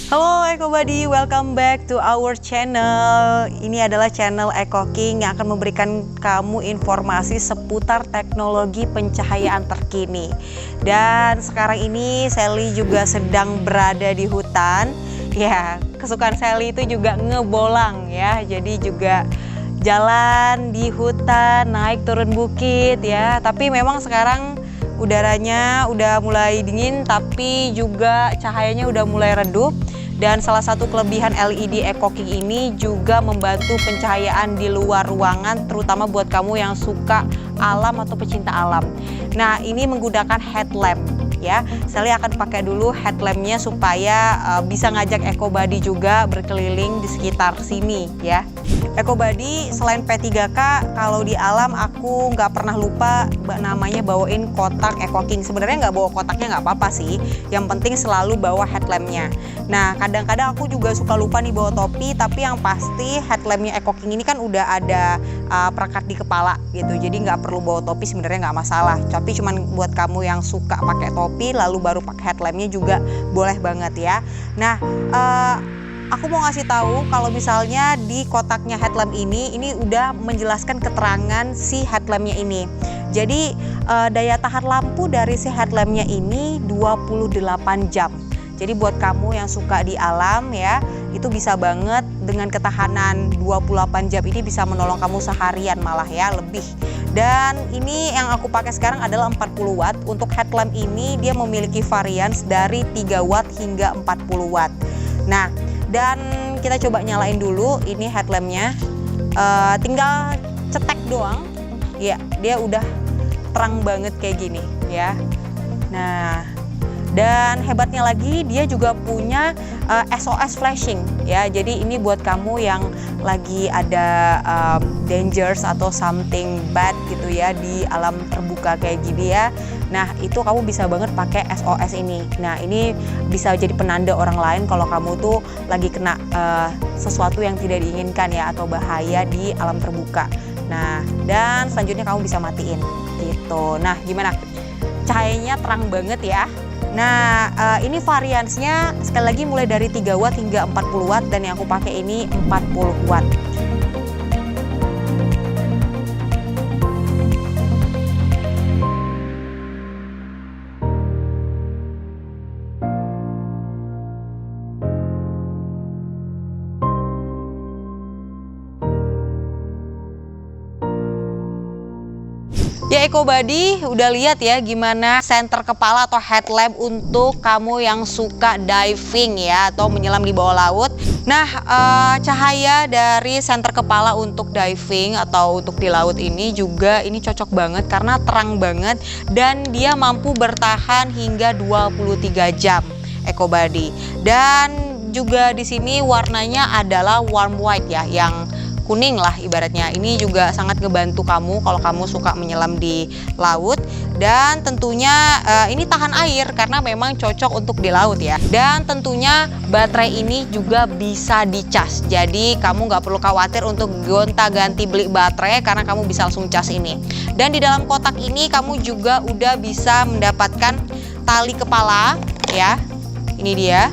Halo EcoBuddy, welcome back to our channel. Ini adalah channel Eco King yang akan memberikan kamu informasi seputar teknologi pencahayaan terkini. Dan sekarang ini Sally juga sedang berada di hutan. Ya, kesukaan Sally itu juga ngebolang ya. Jadi juga jalan di hutan, naik turun bukit ya. Tapi memang sekarang udaranya udah mulai dingin, tapi juga cahayanya udah mulai redup. Dan salah satu kelebihan LED Eco King ini juga membantu pencahayaan di luar ruangan, terutama buat kamu yang suka alam atau pecinta alam. Nah, ini menggunakan headlamp ya. Sally akan pakai dulu headlampnya supaya bisa ngajak EcoBuddy juga berkeliling di sekitar sini ya. EcoBuddy selain P3K, kalau di alam aku nggak pernah lupa namanya bawain kotak Eco King. Sebenarnya nggak bawa kotaknya nggak apa-apa sih, yang penting selalu bawa headlampnya. Nah, kadang-kadang aku juga suka lupa nih bawa topi, tapi yang pasti headlampnya Eco King ini kan udah ada perekat di kepala gitu, jadi nggak perlu bawa topi, sebenarnya nggak masalah. Tapi cuman buat kamu yang suka pakai topi lalu baru pakai headlampnya juga boleh banget ya. Nah, aku mau ngasih tahu kalau misalnya di kotaknya headlamp ini udah menjelaskan keterangan si headlampnya ini. Jadi daya tahan lampu dari si headlampnya ini 28 jam. Jadi buat kamu yang suka di alam ya, itu bisa banget dengan ketahanan 28 jam ini bisa menolong kamu seharian malah ya, lebih. Dan ini yang aku pakai sekarang adalah 40 watt. Untuk headlamp ini dia memiliki varians dari 3 watt hingga 40 watt. Nah, dan kita coba nyalain dulu ini headlampnya. Tinggal cetek doang. Ya, dia udah terang banget kayak gini ya. Nah, dan hebatnya lagi dia juga punya SOS flashing ya. Jadi ini buat kamu yang lagi ada dangers atau something bad gitu ya di alam terbuka kayak gini ya. Nah, itu kamu bisa banget pakai SOS ini. Nah, ini bisa jadi penanda orang lain kalau kamu tuh lagi kena sesuatu yang tidak diinginkan ya, atau bahaya di alam terbuka. Nah, dan selanjutnya kamu bisa matiin gitu. Nah, gimana? Cahayanya terang banget ya. Nah, ini variansnya sekali lagi mulai dari 3 watt hingga 40 watt, dan yang aku pakai ini 40 watt. Ya EcoBuddy udah lihat ya gimana senter kepala atau headlamp untuk kamu yang suka diving ya, atau menyelam di bawah laut. Nah, cahaya dari senter kepala untuk diving atau untuk di laut ini juga ini cocok banget karena terang banget dan dia mampu bertahan hingga 23 jam EcoBuddy. Dan juga di sini warnanya adalah warm white ya, yang kuning lah ibaratnya. Ini juga sangat ngebantu kamu kalau kamu suka menyelam di laut. Dan tentunya ini tahan air karena memang cocok untuk di laut ya. Dan tentunya baterai ini juga bisa dicas. Jadi kamu nggak perlu khawatir untuk gonta-ganti beli baterai karena kamu bisa langsung cas ini. Dan di dalam kotak ini kamu juga udah bisa mendapatkan tali kepala ya. Ini dia.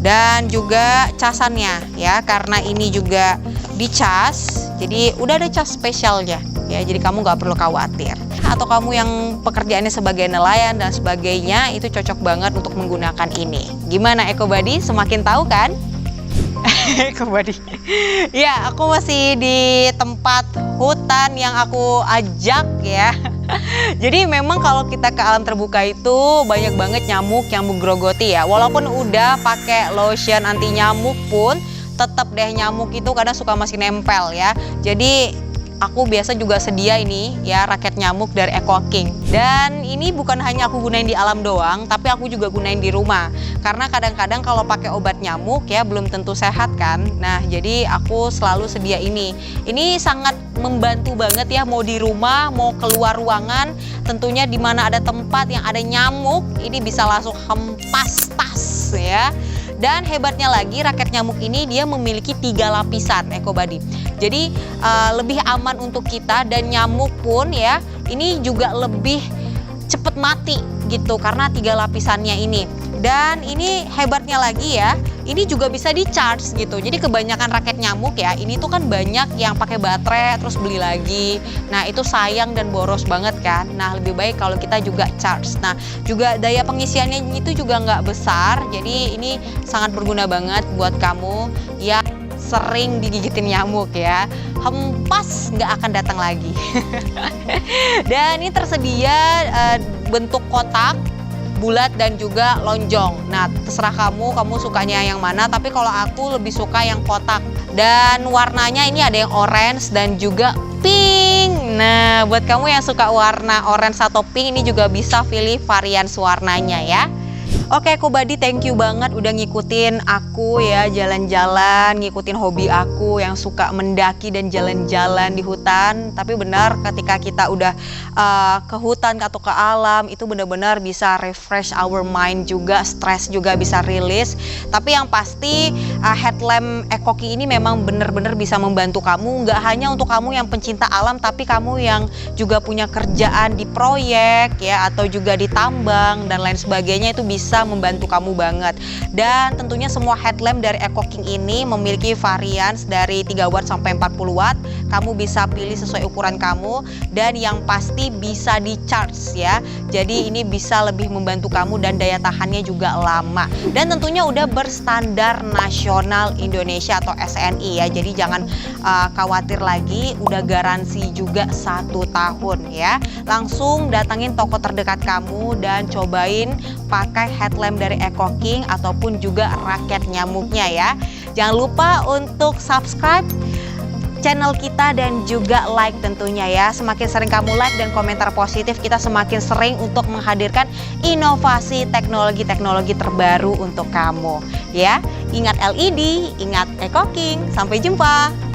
Dan juga casannya ya, karena ini juga dicas, jadi udah ada cas spesialnya ya, jadi kamu nggak perlu khawatir. Atau kamu yang pekerjaannya sebagai nelayan dan sebagainya, itu cocok banget untuk menggunakan ini. Gimana EcoBuddy, semakin tahu kan? EcoBuddy ya, aku masih di tempat hutan yang aku ajak ya. Jadi memang kalau kita ke alam terbuka itu banyak banget nyamuk yang menggerogoti ya. Walaupun udah pakai lotion anti nyamuk pun tetap deh nyamuk itu kadang suka masih nempel ya. Jadi aku biasa juga sedia ini ya raket nyamuk dari Eco King. Dan ini bukan hanya aku gunain di alam doang, tapi aku juga gunain di rumah. Karena kadang-kadang kalau pakai obat nyamuk ya belum tentu sehat kan. Nah, jadi aku selalu sedia ini. Ini sangat membantu banget ya, mau di rumah, mau keluar ruangan, tentunya di mana ada tempat yang ada nyamuk, ini bisa langsung hempas tas ya. Dan hebatnya lagi raket nyamuk ini dia memiliki 3 lapisan EcoBuddy. Jadi lebih aman untuk kita, dan nyamuk pun ya ini juga lebih cepet mati gitu karena 3 lapisannya ini. Dan ini hebatnya lagi ya, ini juga bisa di charge gitu. Jadi kebanyakan raket nyamuk ya, ini tuh kan banyak yang pakai baterai terus beli lagi. Nah itu sayang dan boros banget kan. Nah lebih baik kalau kita juga charge. Nah juga daya pengisiannya itu juga nggak besar. Jadi ini sangat berguna banget buat kamu yang sering digigitin nyamuk ya. Hempas nggak akan datang lagi. Dan ini tersedia bentuk kotak, bulat dan juga lonjong. Nah terserah kamu sukanya yang mana, tapi kalau aku lebih suka yang kotak. Dan warnanya ini ada yang orange dan juga pink. Nah buat kamu yang suka warna orange atau pink, ini juga bisa pilih varian warnanya ya. Oke Kobadi, thank you banget udah ngikutin aku ya, jalan-jalan, ngikutin hobi aku yang suka mendaki dan jalan-jalan di hutan. Tapi benar, ketika kita udah ke hutan atau ke alam, itu benar-benar bisa refresh our mind juga, stres juga bisa rilis. Tapi yang pasti headlamp Ekoki ini memang benar-benar bisa membantu kamu, nggak hanya untuk kamu yang pencinta alam, tapi kamu yang juga punya kerjaan di proyek ya, atau juga di tambang dan lain sebagainya, itu bisa membantu kamu banget. Dan tentunya semua headlamp dari Ekoking ini memiliki varian dari 3 watt sampai 40 watt. Kamu bisa pilih sesuai ukuran kamu, dan yang pasti bisa di charge ya. Jadi ini bisa lebih membantu kamu dan daya tahannya juga lama. Dan tentunya udah berstandar nasional Indonesia atau SNI ya. Jadi jangan khawatir lagi, udah garansi juga 1 tahun ya. Langsung datangin toko terdekat kamu dan cobain pakai headlamp dari Ekoking ataupun juga raket nyamuknya ya. Jangan lupa untuk subscribe channel kita dan juga like tentunya ya. Semakin sering kamu like dan komentar positif, kita semakin sering untuk menghadirkan inovasi teknologi-teknologi terbaru untuk kamu ya. Ingat LED, ingat Ekoking. Sampai jumpa.